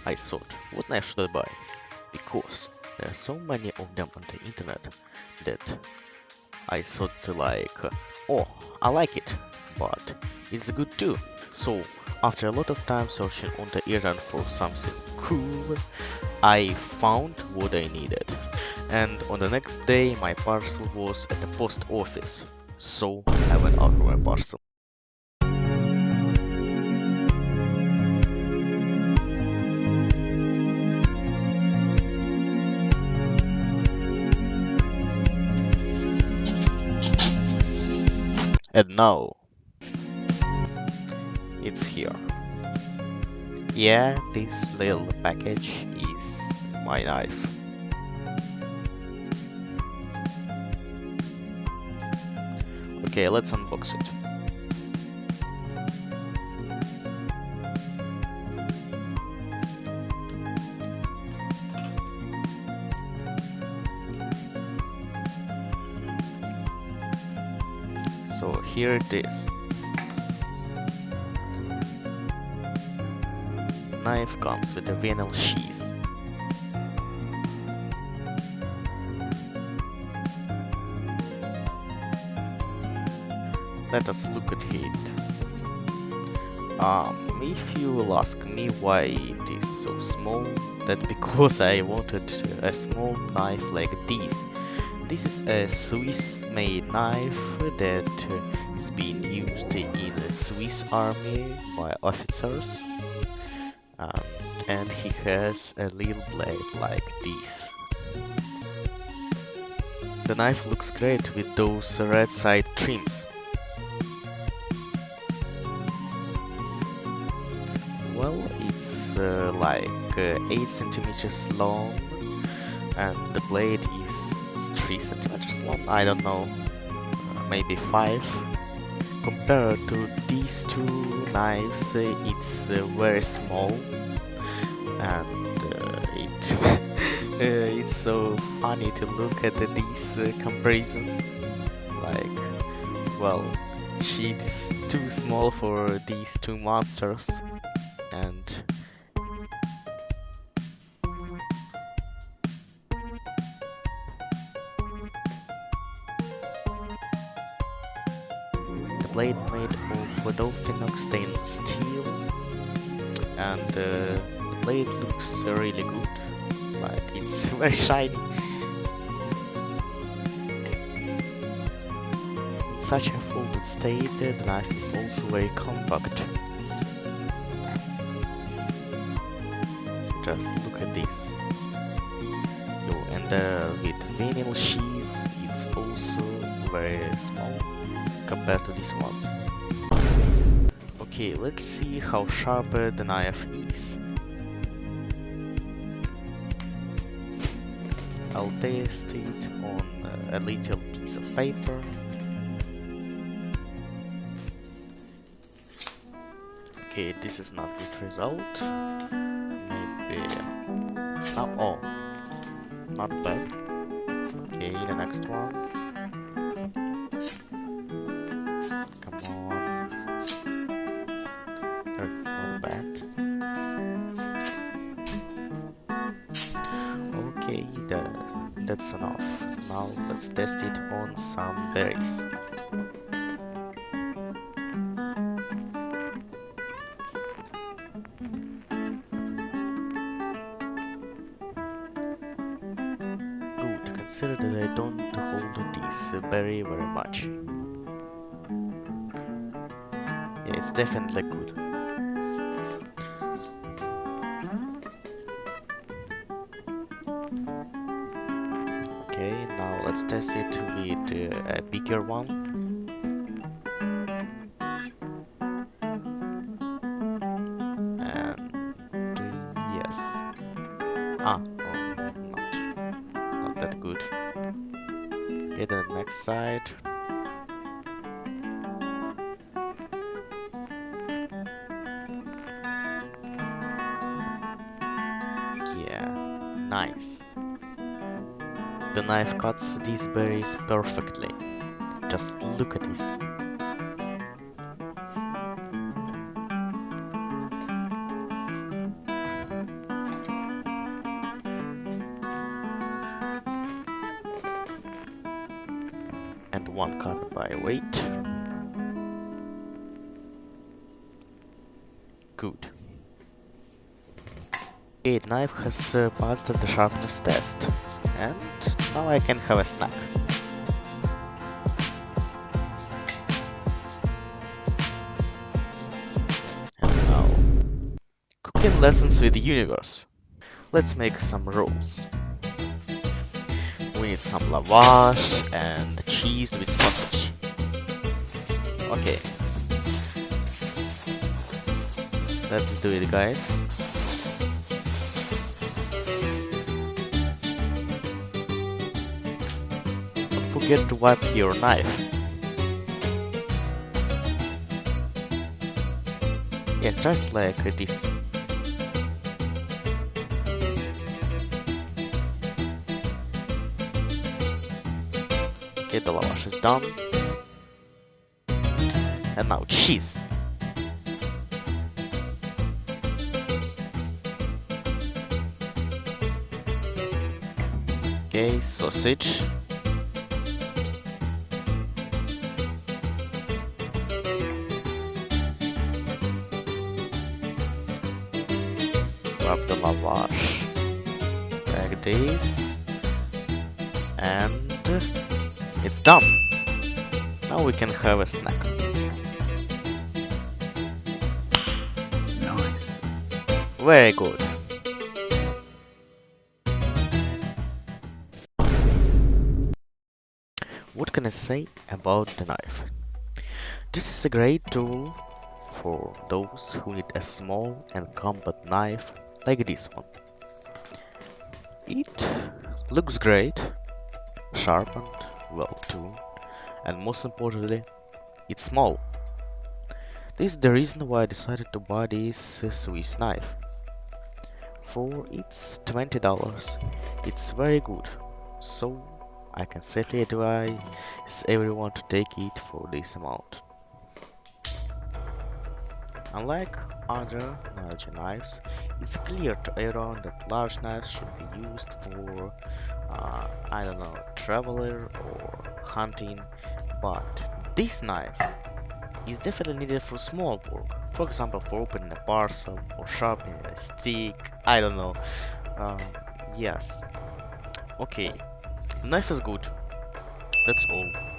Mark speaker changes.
Speaker 1: I thought, what knife should I buy? Because there are so many of them on the internet that I thought oh, I like it, but it's good too. So after a lot of time searching on the internet for something cool, I found what I needed. And on the next day my parcel was at the post office. So I went out for my parcel. And now it's here. Yeah, this little package is my knife. Okay, let's unbox it. So here it is. Knife comes with a vinyl sheath. Let us look at it. If you will ask me why it is so small, that's because I wanted a small knife like this. This is a Swiss-made knife that is being used in the Swiss army by officers. And he has a little blade like this. The knife looks great with those red side trims. Well, it's 8 centimeters long, and the blade is 3 centimeters long. I don't know, maybe 5. Compared to these two knives, it's very small, and it's so funny to look at this comparison. Well, she is too small for these two monsters, and the blade made of Victorinox stainless steel, and the blade looks really good. It's very shiny. In such a folded state, the knife is also very compact. Just look at this. And with vinyl sheath, it's also very small compared to these ones. Okay, let's see how sharp the knife is. I'll test it on a little piece of paper. Okay, this is not good result. Maybe... oh, not bad. Okay, the next one. Come on. Not bad. Okay, that's enough. Now let's test it on some berries. Good, consider that I don't hold this berry very much. Yeah, it's definitely good. Okay, now let's test it with a bigger one. Yes. Not that good. Okay, then the next side. Yeah, nice. The knife cuts these berries perfectly. Just look at this. one cut by weight. Good. Okay, knife has passed the sharpness test, and now I can have a snack. And now, cooking lessons with the universe. Let's make some rolls. We need some lavash and cheese with sausage. Okay, let's do it, guys. Don't forget to wipe your knife. Yes, just like this. Okay, the lavash is done. And now cheese. Okay, sausage. Grab the lavash like this, and it's done. Now we can have a snack.
Speaker 2: Nice.
Speaker 1: Very good. What can I say about the knife? This is a great tool for those who need a small and compact knife like this one. It looks great, sharpened, well tuned, and most importantly, it's small. This is the reason why I decided to buy this Swiss knife. For it's $20, it's very good, so I can safely advise everyone to take it for this amount. Unlike other larger knives, it's clear to everyone that large knives should be used for, I don't know, traveler or hunting, but this knife is definitely needed for small work. For example, for opening a parcel or sharpening a stick, I don't know. Um, yes. Okay, knife is good. That's all.